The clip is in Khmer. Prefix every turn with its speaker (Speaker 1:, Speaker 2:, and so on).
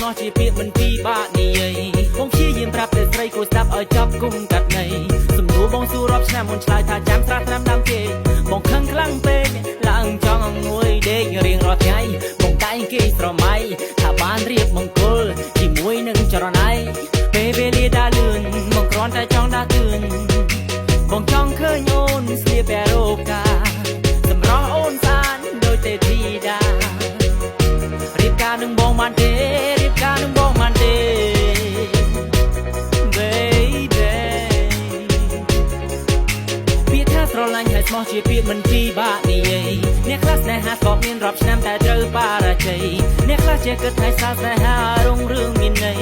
Speaker 1: ស់ជាពាក្យមិនពីបាក់និយាយបងព្យាយាមប្រាប់តែស្រីគួរស្ដាប់ឲ្យចប់គុំកាត់ន័យសំណួរបងសួររាប់ឆ្នាំមុនឆ្លើយថាចាំស្រាថ្នាំដាំគេបងខឹងខ្លាំងពេកឡើងចង់ងួយដេករៀងរាល់ថ្ងៃបងតែងគេស្រមៃថាបានរៀបមង្គលជាមួយនឹងចរណៃពេលវេលាដើរលឿនបងគ្រាន់តែចង់ដើរគឿនបងចង់ឃើញអូនស្លៀកពាក់រ៉ូកាសម្រស់អូនសានដូចទេធីតារៀបការនឹងបងបានទេរៀបការនឹងបងបានទេ baby ពាក្យថាស្រឡាញ់ហើយស្មោះជាពាក្យមិនពីបាក់និយាយអ្នកខ្លះស្នេហាស្បប់មានរាប់ឆ្នាំតែត្រូវបរាជ័យអ្នកខ្លះជាគិតថាស្នេហារុងរឿងមានន័យ